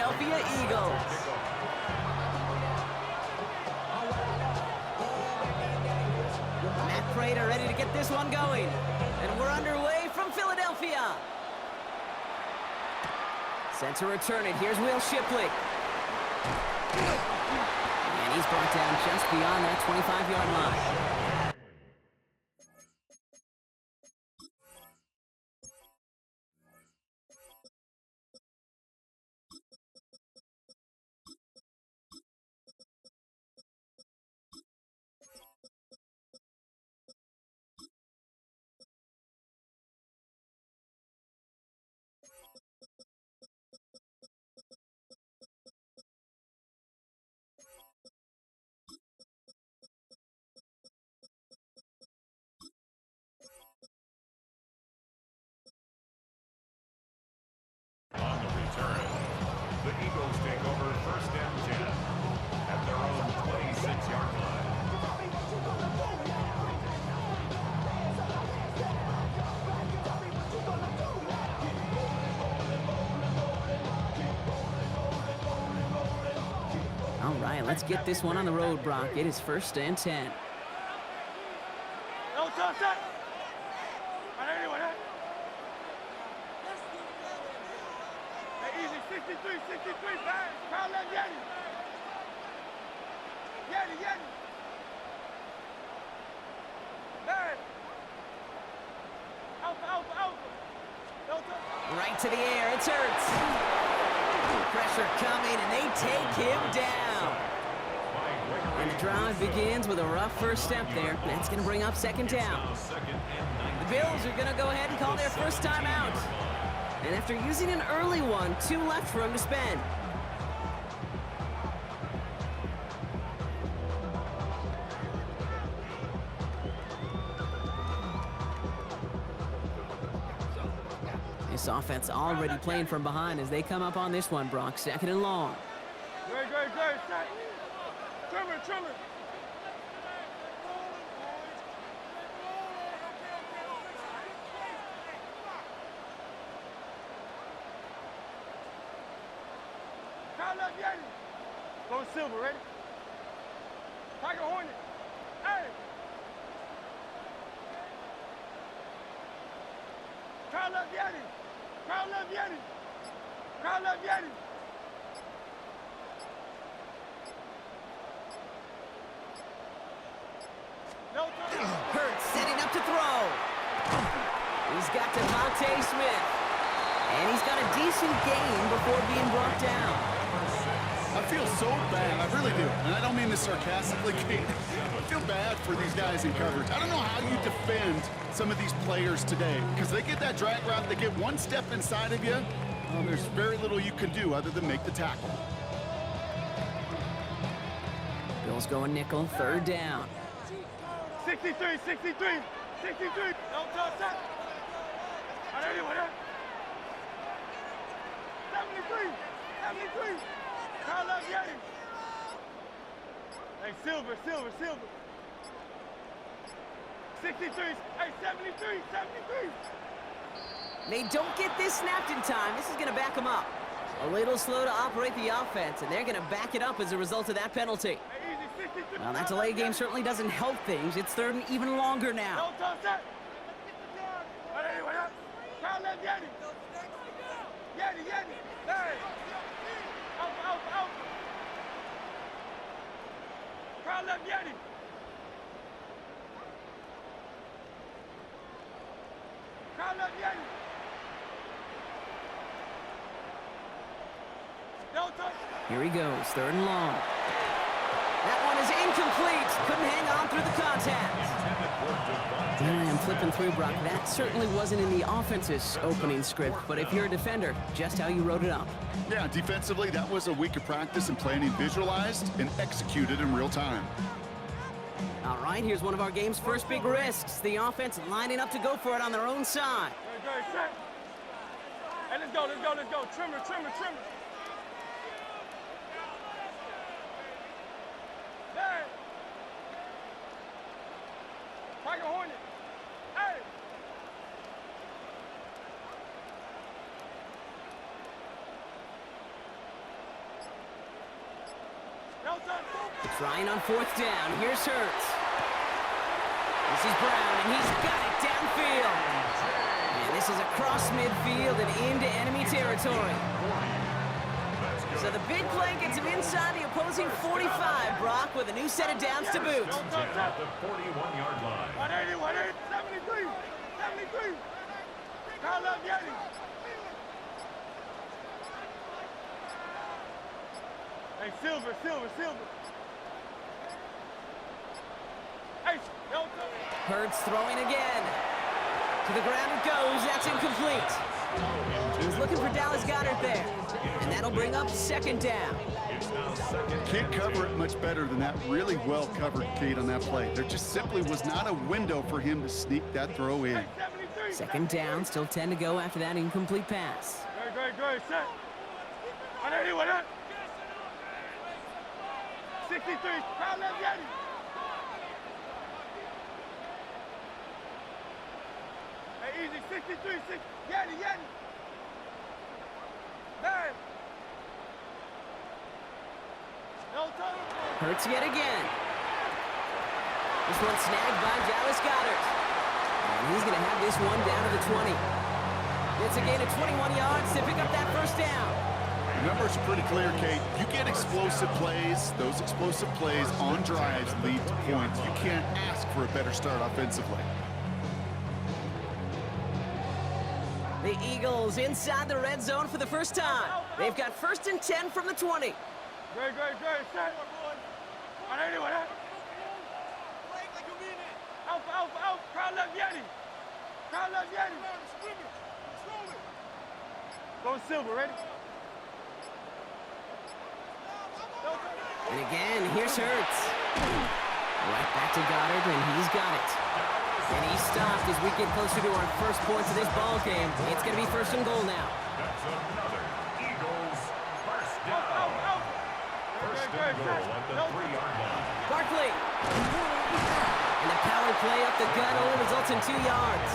Philadelphia Eagles. Matt Prater ready to get this one going. And we're underway from Philadelphia. Set to return it. Here's Will Shipley. And he's brought down just beyond that 25-yard line. On the return, the Eagles take over 1st and 10 at their own 26-yard line. All right, let's get this one on the road, Brock. It is 1st and 10. No touch that. Easy, 63, bang. Crowd left, Yeti. Yeti. Bang. Alpha. No touch. Right to the air, it's Hurts. Pressure coming, and they take him down. And the drive begins with a rough first step there. That's going to bring up 2nd down. The Bills are going to go ahead and call their first time out. And after using an early one, 2 left for him to spend. This offense already playing from behind as they come up on this one, Brock. 2nd and long. Great. Trimmer. Crowd left, Yeti. Go Silver, ready? Tiger Hornet. Hey. Crowd left, Yeti. No touch. Hurts setting up to throw. He's got DeVonta Smith. And he's got a decent gain before being brought down. I feel so bad, I really do. And I don't mean this sarcastically, Kate. I feel bad for these guys in coverage. I don't know how you defend some of these players today, because they get that drag route, they get one step inside of you, there's very little you can do other than make the tackle. Bills going nickel, 3rd down. 63. No touch that. What that? 73. Crowd left, Yeti. Hey, Silver. 63. Hey, 73. They don't get this snapped in time. This is going to back them up. A little slow to operate the offense, and they're going to back it up as a result of that penalty. Hey, easy, 63. Well, that delay game certainly doesn't help things. It's 3rd and even longer now. No touch that. What that? Crowd left, Yeti. Hey. Alpha. Crowd left, Yeti. No touch. Here he goes, 3rd and long. That one is incomplete. Couldn't hang on through the contact. And I am flipping through, Brock. That certainly wasn't in the offense's opening script, but if you're a defender, just how you wrote it up. Yeah, defensively, that was a week of practice and planning visualized and executed in real time. All right, here's one of our game's first big risks. The offense lining up to go for it on their own side. Very set. Hey, let's go. Trimmer. Hey. Tiger Hornet. Hey. Trying on fourth down. Here's Hurts. This is Brown, and he's got it downfield. And this is across midfield and into enemy territory. So the big play gets him inside the opposing 45, Brock, with a new set of downs to boot. At the 41-yard line. 180, 73, 73. Call up Yeti. Hey, Silver. Hey, Hurts throwing again. To the ground it goes. That's incomplete. He was looking for Dallas Goedert there. And that'll bring up second down. Can't cover it much better than that. Really well covered, Kate, on that play. There just simply was not a window for him to sneak that throw in. Second down, still 10 to go after that incomplete pass. Good, set. 180, 63, call up Yeti. Hey, easy, 63, 6, Yeti. 9. No total. Hurts yet again. This one snagged by Dallas Goedert. And he's going to have this one down to the 20. It's a gain of 21 yards to pick up that first down. The numbers are pretty clear, Kate. You get explosive plays. Those explosive plays on drives lead to points. You can't ask for a better start offensively. The Eagles inside the red zone for the first time. They've got first and 10 from the 20. Great, set. 180, Alpha, crowd left Yeti. Go Silver, ready? And again, here's Hurts. Right back to Goddard, and he's got it. And he's stopped as we get closer to our first points of this ball game. It's going to be first and goal now. That's another Eagles first down. First and goal at the 3-yard line. Barkley. And the power play up the gut only results in 2 yards.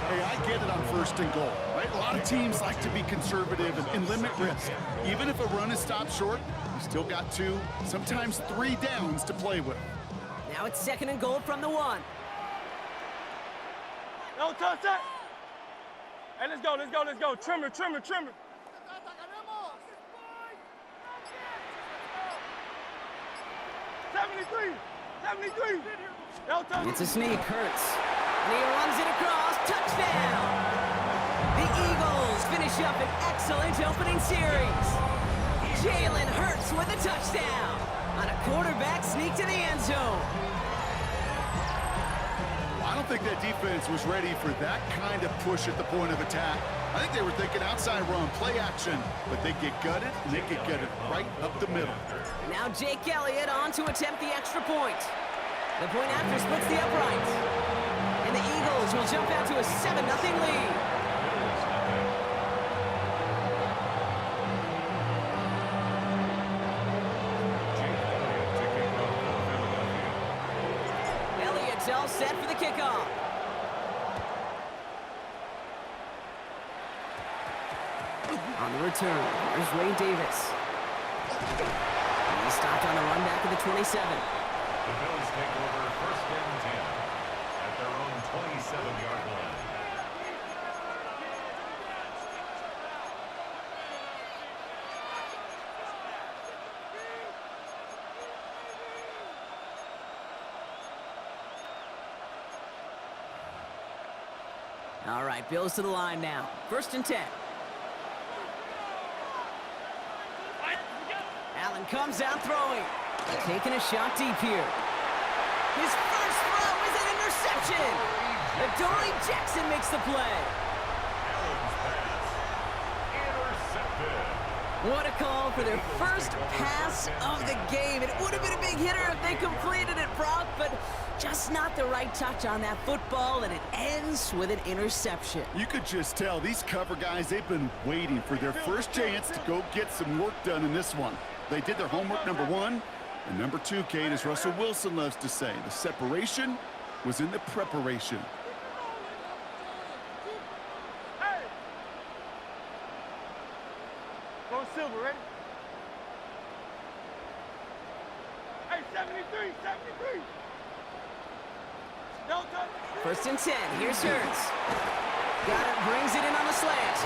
Hey, I get it on first and goal, right? A lot of teams like to be conservative and limit risk. Even if a run is stopped short, you still got 2, sometimes 3 downs to play with. Now it's second and goal from the 1. No touch that. Hey, let's go. Trimmer. 73. No touch. It's a sneak, Hurts. And he runs it across. Touchdown! The Eagles finish up an excellent opening series. Jalen Hurts with a touchdown on a quarterback sneak to the end zone. I don't think that defense was ready for that kind of push at the point of attack. I think they were thinking outside run, play action, but they get gutted, and they get gutted right up the middle. Now Jake Elliott on to attempt the extra point. The point after splits the upright. And the Eagles will jump out to a 7-0 lead. Elliott's all set for the kickoff. On the return, there's Ray Davis. He's stopped on the run back of the 27. The Bills take over first and 10 at their own 27-yard line. All right, Bills to the line now. First and 10. Allen comes out throwing. Taking a shot deep here. His first throw is an interception. Adoree Jackson makes the play. Allen's pass intercepted. What a call for their first pass of the game. It would have been a big hitter if they completed it, Brock, but just not the right touch on that football, and it ends with an interception. You could just tell these cover guys, they've been waiting for their first chance to go get some work done in this one. They did their homework, number 1. And number 2, Kate, as Russell Wilson loves to say, the separation was in the preparation. Hey! Go Silver, ready? 73, 73. Don't touch. First and 10. Here's Hurts. Got it, brings it in on the slant.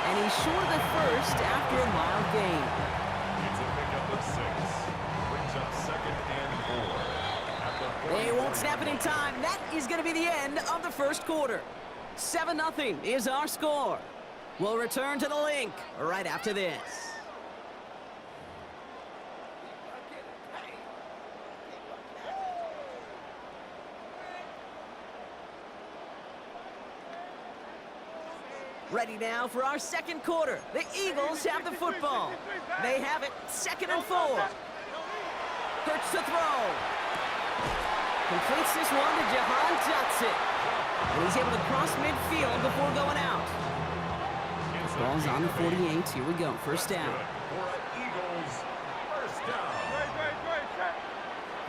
And he's short of the first after a mild gain. It's a pickup of 6. Brings up 2nd and 4. At the They won't snap it in time. That is going to be the end of the first quarter. 7-0 is our score. We'll return to the link right after this. Ready now for our second quarter. The Eagles have the football. They have it, 2nd and 4. Hurts to throw. Completes this one to Jahan Dotson. And he's able to cross midfield before going out. Ball's on the 48. Here we go. First down. For an Eagles first down. Great, check.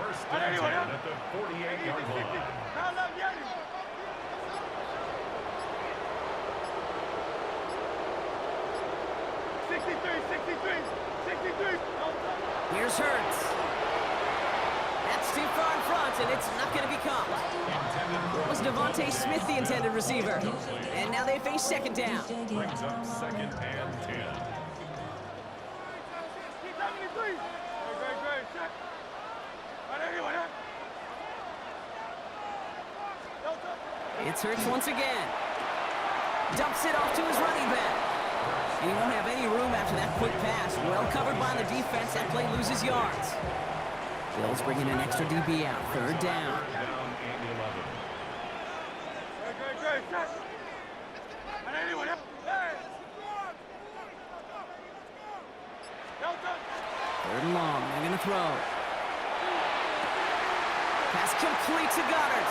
First and 10 at the 48-yard line. Foul up, Yanni. Here's Hurts. That's too far in front, and it's not going to be caught. It was Devontae Smith, the intended receiver. And now they face second down. Brings up 2nd and 10. 73. Great, check. It's Hurts once again. Dumps it off to his running back. And he won't have any room after that quick pass. Well covered by the defense. That play loses yards. Bills bringing an extra DB out. Third down. Down and 11. Great, check. Third and long. They're going to throw. Pass complete to Goddard.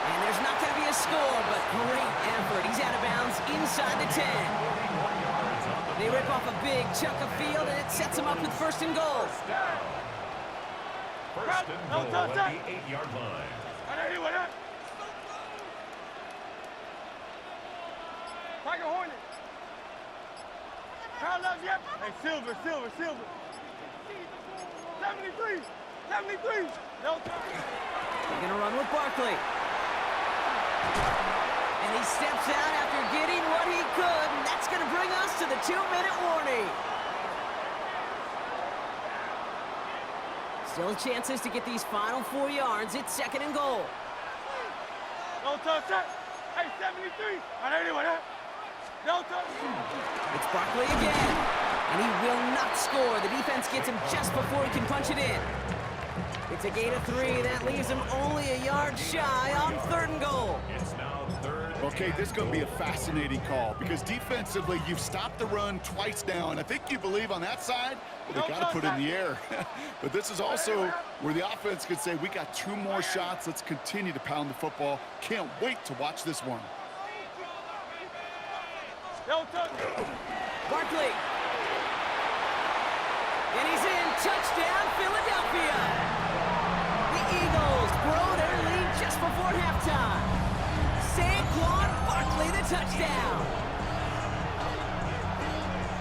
And there's not going to be a score, but great effort. He's out of bounds inside the 10. They rip off a big chunk of field, and it sets them up with first and goal. First and goal at the 8-yard line. Tiger Hornet. Foul up, yep. Hey, Silver. 73. No time. They're going to run with Barkley. And he steps out after getting what he could, and that's going to bring us to the 2-minute warning. Still chances to get these final 4 yards. It's 2nd and goal. No touch. Hey, 73. No touch. It's Barkley again. And he will not score. The defense gets him just before he can punch it in. It's a gain of 3. That leaves him only a yard shy on 3rd and goal. It's now 3rd. Okay, this is going to be a fascinating call because defensively, you've stopped the run twice now, and I think you believe on that side, well, they got to put it in the air. But this is also where the offense could say, we got 2 more shots. Let's continue to pound the football. Can't wait to watch this one. No touch. Barkley. And he's in. Touchdown, Philadelphia. The Eagles grow their lead just before halftime. Saquon Barkley, the touchdown.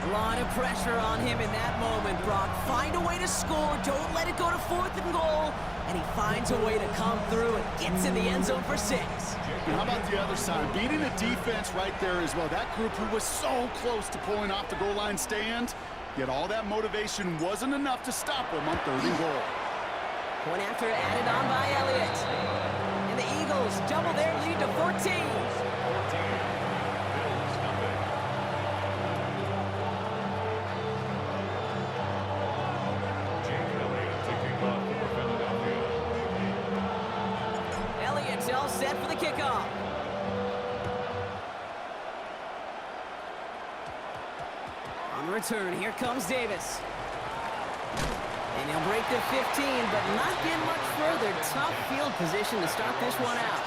A lot of pressure on him in that moment, Brock. Find a way to score. Don't let it go to 4th and goal. And he finds a way to come through and gets in the end zone for 6. And how about the other side? Beating the defense right there as well. That group who was so close to pulling off the goal line stand, yet all that motivation wasn't enough to stop them on 3rd and goal. Point after added on by Elliott. And the Eagles double their lead to 14. 14. Bills nothing. Jake Elliott to kick off for Philadelphia. Elliott's all set for the kickoff. On the return, here comes Davis. And he'll break the 15, but not get much further. Tough field position to start this one out.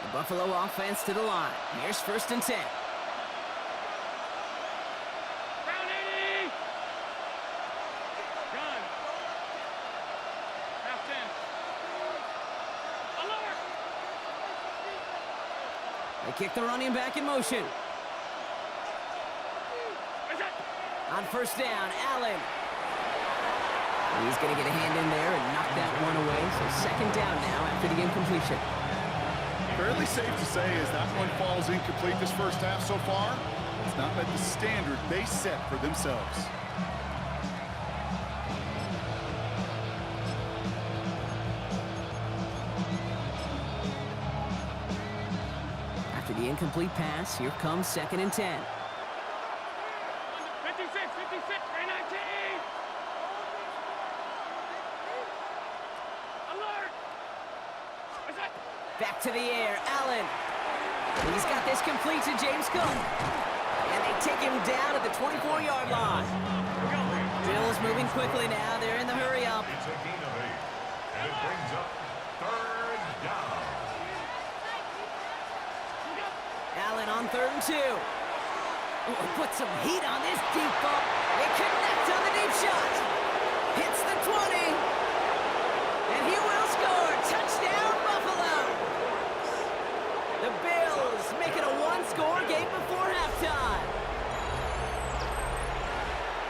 The Buffalo offense to the line. Here's 1st and 10. Round 80. Gun. Half 10. They kick the running back in motion. On first down, Allen. He's going to get a hand in there and knock that one away. So second down now after the incompletion. Fairly safe to say as that one falls incomplete this first half so far, it's not met the standard they set for themselves. After the incomplete pass, here comes 2nd and 10. 56, 56, 319. Alert. What's that? Back to the air, Allen. He's got this complete to James Cook. And they take him down at the 24-yard line. Bills moving quickly now. They're in the hurry up. It's a gain of 8. And it brings up third down. Allen on 3rd and 2. Ooh, put some heat on this deep ball. They connect on the deep shot. Hits the 20. And he will score. Touchdown, Buffalo. The Bills make it a one-score game before halftime.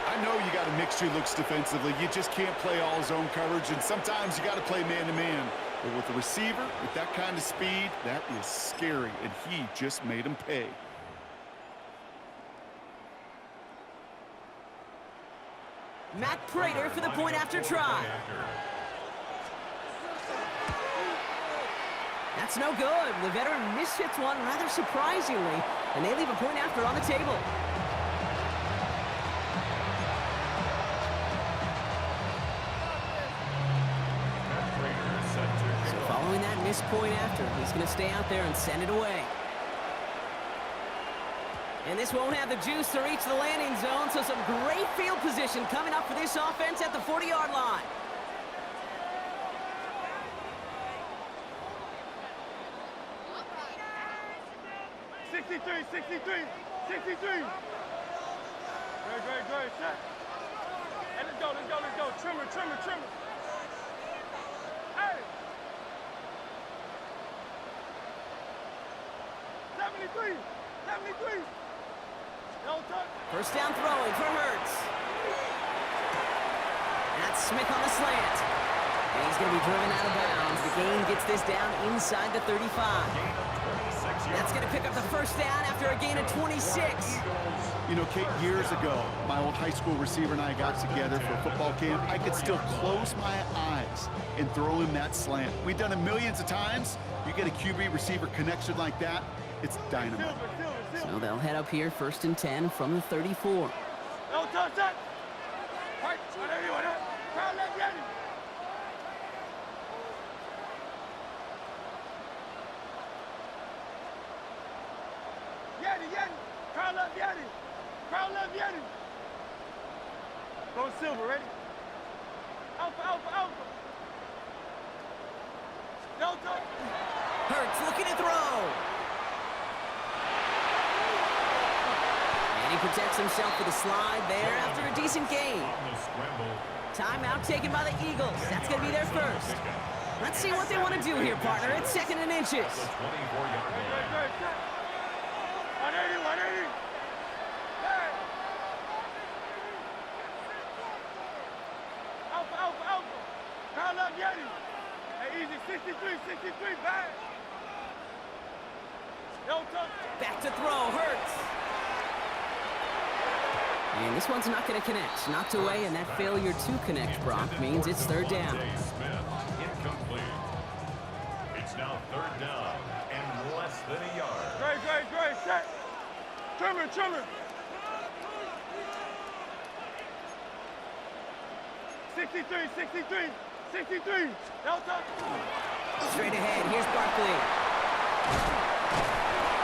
I know you got to mix your looks defensively. You just can't play all zone coverage, and sometimes you got to play man-to-man. But with the receiver, with that kind of speed, that is scary, and he just made him pay. Matt Prater for the point after try. That's no good. The veteran mishits one rather surprisingly, and they leave a point after on the table. So following that missed point after, he's going to stay out there and send it away. And this won't have the juice to reach the landing zone, so some great field position coming up for this offense at the 40-yard line. Great. Set. Hey, let's go. Trimmer. Hey. 73. No touch. First down throwing for Hurts. That's Smith on the slant. And he's going to be driven out of bounds. The gain gets this down inside the 35. That's going to pick up the first down after a gain of 26. You know, Kate, years ago, my old high school receiver and I got together for a football camp. I could still close my eyes and throw him that slant. We've done it millions of times. You get a QB receiver connection like that, it's dynamite. So they'll head up here, 1st and 10 from the 34. No touch that. Right, whatever. Crowd left, Yeti. Crowd left, Yeti. Go Silver, ready? Alpha. No touch. Hurts looking to throw. And he protects himself with a slide there after a decent gain. Timeout taken by the Eagles. That's going to be their first. Let's see what they want to do here, partner. It's 2nd and inches. 180. Hey. Alpha. Crowd left, Yeti. Hey, easy. 63, back. No touch. Back to throw, Hurts. And this one's not going to connect. Knocked away, and that failure to connect, Brock, means it's 3rd down. Incomplete. It's now 3rd down and less than a yard. Great. Set. Trimmer. 63. No touch. Straight ahead, here's Barkley.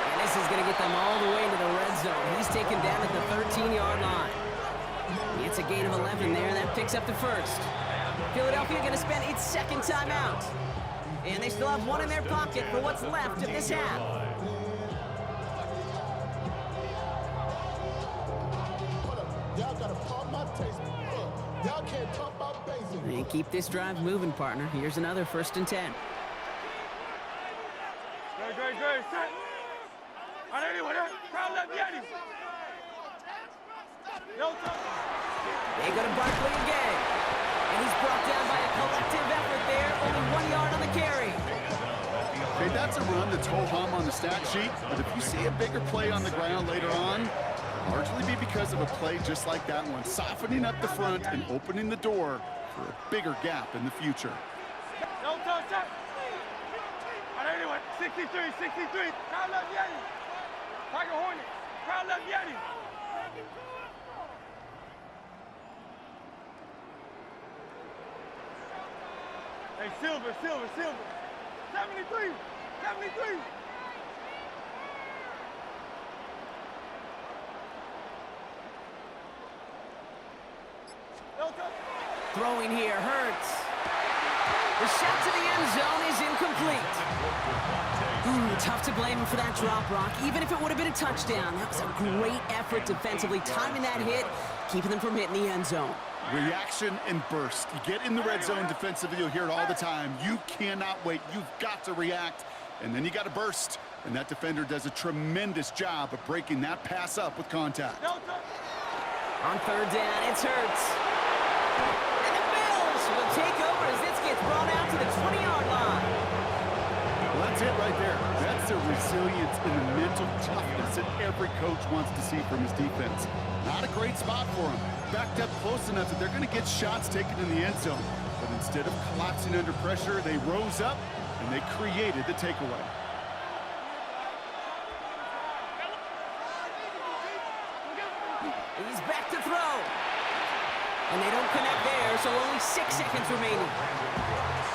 And this is going to get them all the way into the red zone. He's taken down at the 13-yard line. It's a gain of 11 there, and that picks up the first. Philadelphia going to spend its 2nd timeout. And they still have one in their pocket for what's left of this half. Y'all gotta pump my taste. Y'all can't pump my basic. And keep this drive moving, partner. Here's another 1st and 10. Great. Set. No touch. They go to Barkley again. And he's brought down by a collective effort there. Only 1 yard on the carry. Okay, that's a run that's ho-hum on the stat sheet, but if you see a bigger play on the ground later on, largely be because of a play just like that one, softening up the front and opening the door for a bigger gap in the future. No touch. But anyway, 63. Crowd love Yeti. Tiger Hornet. Crowd love Yeti. Hey, Silver. 73. No touch. Throwing here hurts. The shot to the end zone is incomplete. Tough to blame him for that drop, Brock. Even if it would have been a touchdown, that was a great effort defensively, timing that hit, keeping them from hitting the end zone. Reaction and burst. You get in the red zone defensively, you'll hear it all the time. You cannot wait. You've got to react, and then you got to burst. And that defender does a tremendous job of breaking that pass up with contact. No touch. On third down, it's Hurts. And the Bills will take over as this gets brought out to the 20-yard line. Well, that's it right there. That's the resilience and the mental toughness that every coach wants to see from his defense. Not a great spot for him. Backed up close enough that they're going to get shots taken in the end zone. But instead of collapsing under pressure, they rose up and they created the takeaway. He's back to throw. And they don't connect there, so only 6 seconds remaining.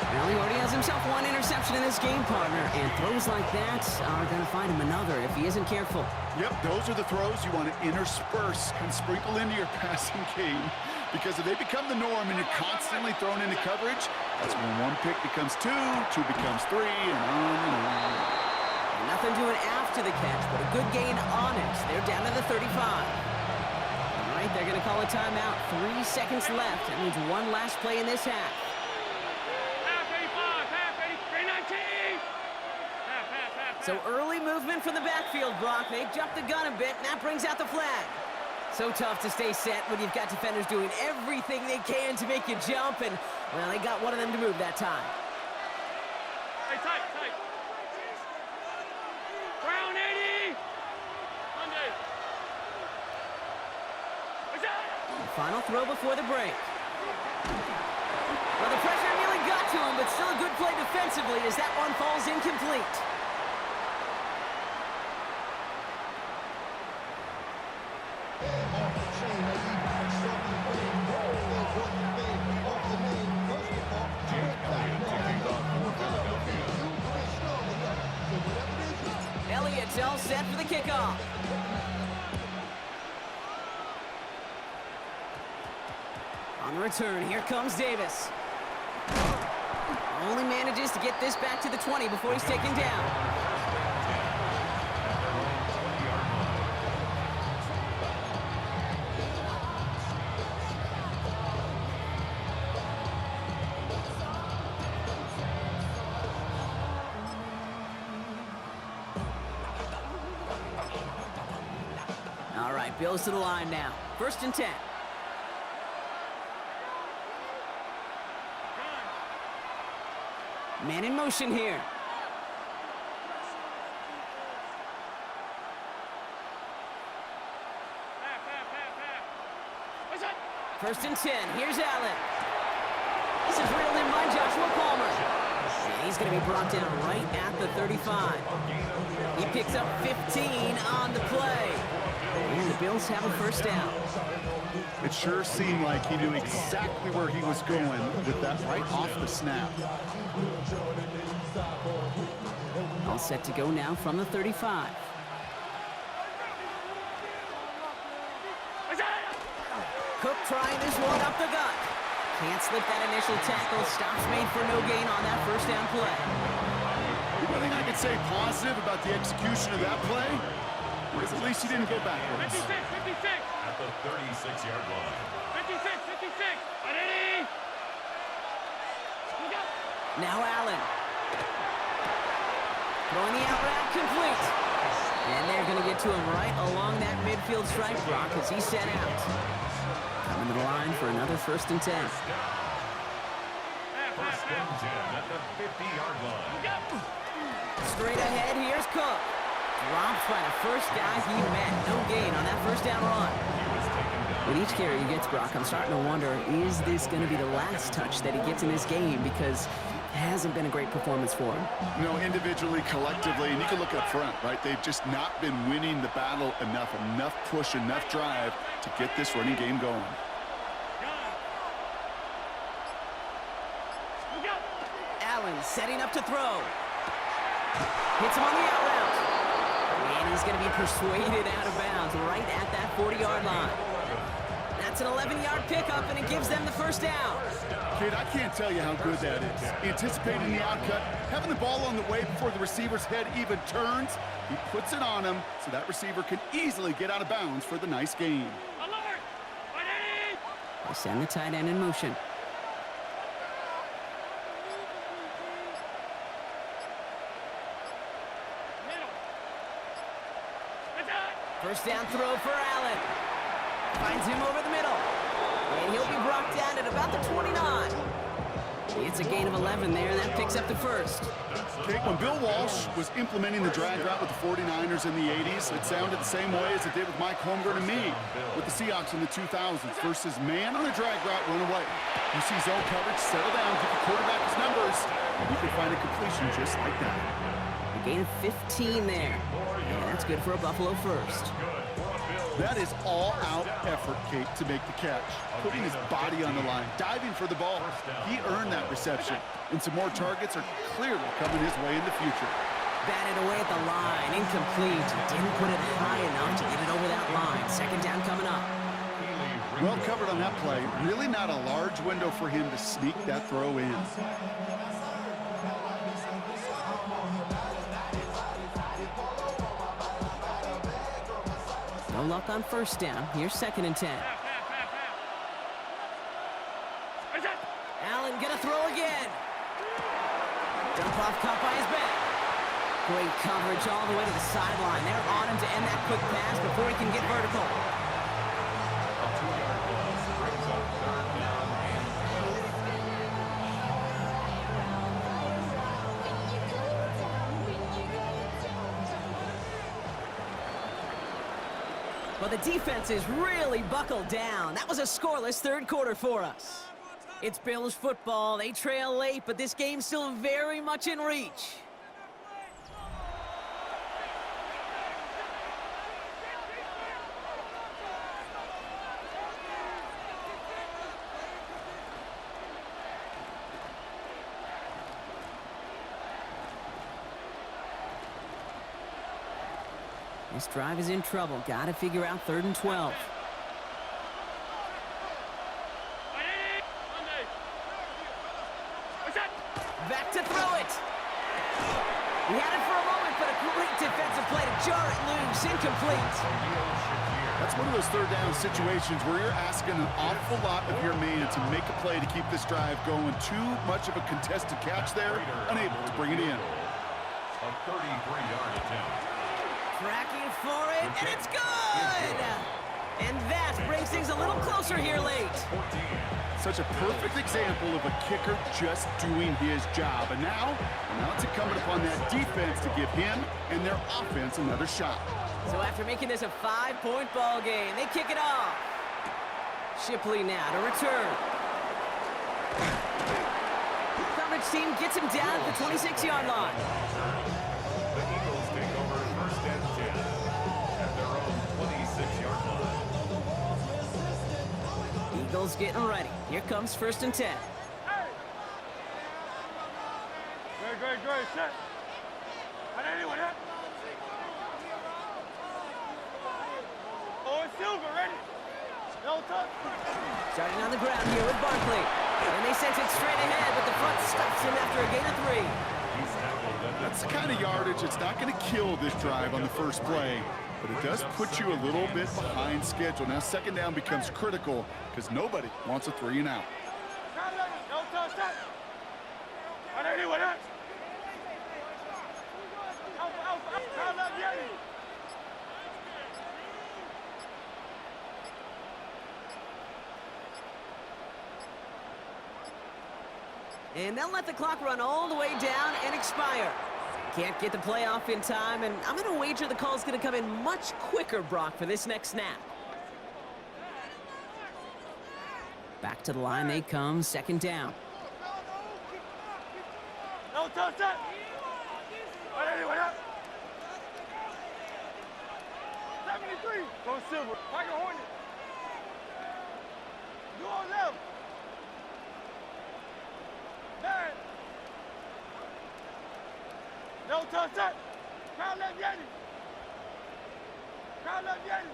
Well, he already has himself one interception in this game, partner, and throws like that are going to find him another if he isn't careful. Yep, those are the throws you want to intersperse and sprinkle into your passing game, because if they become the norm and you're constantly thrown into coverage, that's when one pick becomes two becomes three, and on and on. Nothing doing after the catch, but a good gain on it. They're down to the 35. All right, they're going to call a timeout. 3 seconds left. That means one last play in this half. So early movement from the backfield, Brock. They jumped the gun a bit, and that brings out the flag. So tough to stay set when you've got defenders doing everything they can to make you jump, and, well, they got one of them to move that time. Hey, tight. Brown 80. Monday. Final throw before the break. Well, the pressure nearly got to him, but still a good play defensively as that one falls incomplete. Elliott's all set for the kickoff. On the return, here comes Davis. Only manages to get this back to the 20 before he's taken down. All right, Bills to the line now. 1st and 10. Man in motion here. First and 10. Here's Allen. This is reeled in by Joshua Palmer. And he's going to be brought down right at the 35. He picks up 15 on the play. And the Bills have a 1st down. It sure seemed like he knew exactly where he was going with that right off the snap. All set to go now from the 35. Cook trying this one up the gut. Can't slip that initial tackle. Stops made for no gain on that 1st down play. The only thing I could say positive about the execution of that play is at least he didn't go backwards. 56. At the 36-yard line. 56. Ready? Now Allen. Throwing the out route complete. And they're going to get to him right along that midfield stripe, Brock, as he set out. Coming to the line for another 1st and 10. First and 10 at the 50-yard line. Straight ahead, here's Cook. Dropped by the first guy he met. No gain on that 1st down run. With each carry he gets, Brock, I'm starting to wonder, is this going to be the last touch that he gets in this game? Because it hasn't been a great performance for him. You know, individually, collectively, and you can look up front, right? They've just not been winning the battle enough push, enough drive to get this running game going. Allen setting up to throw. Hits him on the out route. And he's going to be persuaded out of bounds right at that 40-yard line. That's an 11-yard pickup, and it gives them the 1st down. Kid, I can't tell you how good that is. Anticipating the outcut, having the ball on the way before the receiver's head even turns. He puts it on him so that receiver can easily get out of bounds for the nice gain. They send the tight end in motion. First down throw for Allen. Finds him over the middle. And he'll be brought down at about the 29. It's a gain of 11 there, and that picks up the 1st. Okay, when Bill Walsh was implementing the drag route with the 49ers in the 80s, it sounded the same way as it did with Mike Holmgren and me with the Seahawks in the 2000s versus man on a drag route, run away. You see zone coverage, settle down, give the quarterback his numbers, and you can find a completion just like that. A gain of 15 there. Yeah, that's good for a Buffalo 1st. That is all-out effort, Kate, to make the catch. Putting his body on the line, diving for the ball. He earned that reception. And some more targets are clearly coming his way in the future. Batted away at the line, incomplete. Didn't put it high enough to get it over that line. 2nd down coming up. Well covered on that play. Really not a large window for him to sneak that throw in. No luck on 1st down. Here's 2nd and 10. Allen gonna throw again. Dump off caught by his back. Great coverage all the way to the sideline. They're on him to end that quick pass before he can get vertical. A 2-yard loss brings up 3rd down and 12. Well, the defense is really buckled down. That was a scoreless 3rd quarter for us. It's Bills football. They trail late, but this game's still very much in reach. This drive is in trouble. Got to figure out 3rd and 12. Back to throw it. He had it for a moment, but a great defensive play to jar it loose. Incomplete. That's one of those 3rd down situations where you're asking an awful lot of your man to make a play to keep this drive going. Too much of a contested catch there, unable to bring it in. A 33-yard attempt. Tracking for it, and it's good! And that brings things a little closer here late. Such a perfect example of a kicker just doing his job. And now it's incumbent upon that defense to give him and their offense another shot. So after making this a 5-point ball game, they kick it off. Shipley now to return. Coverage team gets him down at the 26-yard line. The Eagles take over 1st and 10 at their own 26-yard line. Eagles getting ready. Here comes 1st and 10. Great, set. Oh, it's Silver, ready. No touch. Starting on the ground here with Barkley. And they sent it straight ahead, but the front stops him after a gain of 3. That's the kind of yardage that's not going to kill this drive on the first play, but it does put you a little bit behind schedule. Now 2nd down becomes critical because nobody wants a 3 and out. No touch, set. With that. And they'll let the clock run all the way down and expire. Can't get the play off in time, and I'm going to wager the call's going to come in much quicker, Brock, for this next snap. Back to the line they come, second down. No touch that. What up? 73. Go Silver. Tiger Hornet. You on left. Man. No touch that. Crowd left Yeti. Crowd left Yeti.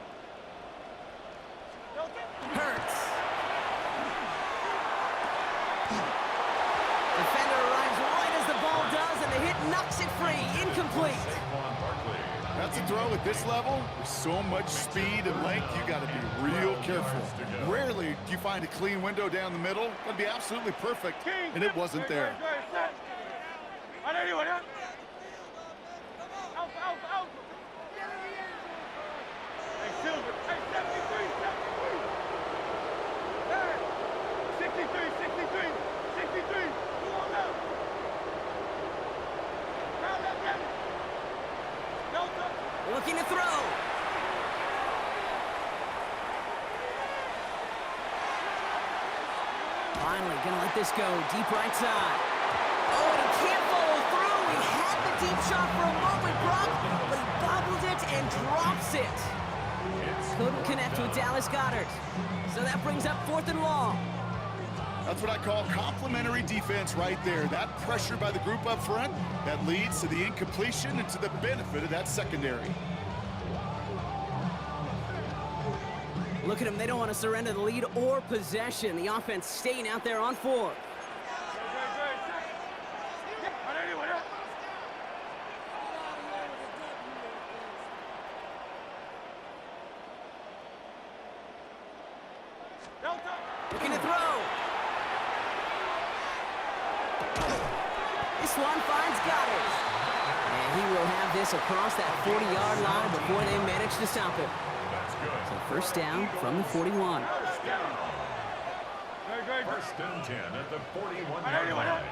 No touch. Hurts. Defender arrives right as the ball does, and the hit knocks it free. Incomplete. Saquon Barkley. That's a throw at this level. With so much speed and length, you got to be real careful. Rarely do you find a clean window down the middle. That'd be absolutely perfect, and it wasn't there. Alpha. Hey, Silver. Hey, 73. 63. You on left. Crowd left Yeti. No touch. Looking to throw. Finally, gonna let this go. Deep right side. Oh, and he can't follow through. He had the deep shot for a moment, Brock, but he bobbled it and drops it. Couldn't connect with Dallas Goedert. So that brings up 4th and long. That's what I call complimentary defense right there. That pressure by the group up front, that leads to the incompletion and to the benefit of that secondary. Look at them. They don't want to surrender the lead or possession. The offense staying out there on 4. Looking to throw. This one finds Goddard. And he will have this across that 40-yard line before they manage to stop him. That's good. So first down from the 41. First and 10 at the 41-yard line.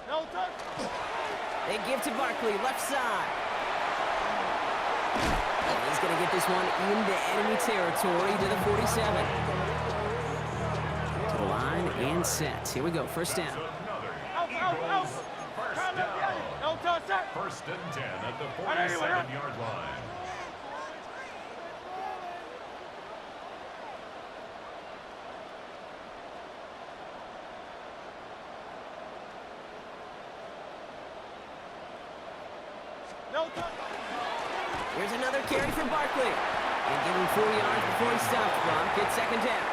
No touch. They give to Barkley, left side. And he's going to get this one into enemy territory to the 47. To the line and set. Here we go, first down. Alpha. Crowd left Yeti. No touch that. First and 10 at the 47-yard line. No touch. Here's another carry from Barkley. And give him 4 yards before he stops. Brock gets second down.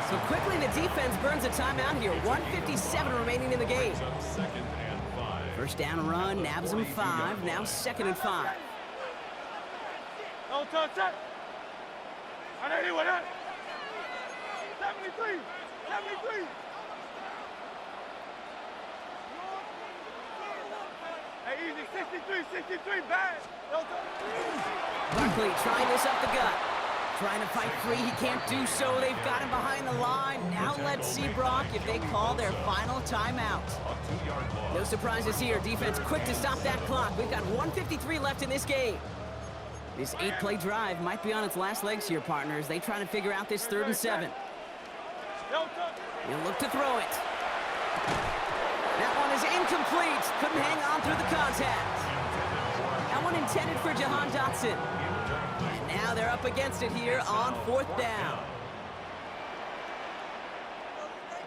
So quickly the defense burns a timeout here. 1:57 remaining in the game. Second and 5. First down run, nabs him 5. Now second and 5. No touch that. I know you with that. 73. Hey, easy. 63. Bad. No touch. Barkley trying this up the gut. Trying to fight free. He can't do so. They've got him behind the line. Now let's see, Brock, if they call their final timeout. No surprises here. Defense quick to stop that clock. We've got 1:53 left in this game. This 8-play drive might be on its last legs here, partners. They try to figure out this 3rd and 7. No touch. He'll look to throw it. That one is incomplete. Couldn't hang on through the contact. That one intended for Jahan Dotson. And now they're up against it here on 4th down.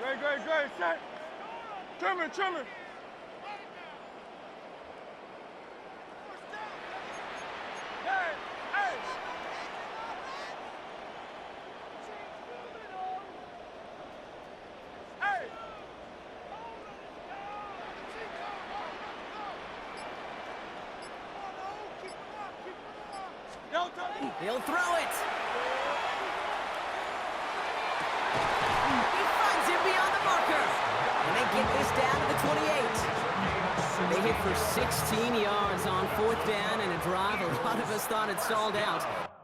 Great. Set. Trimmer. Hey. No touch. He'll throw it. He finds him beyond the marker. And they get this down to the 28. They hit for 16 yards on 4th down and a drive a lot of us thought had stalled out.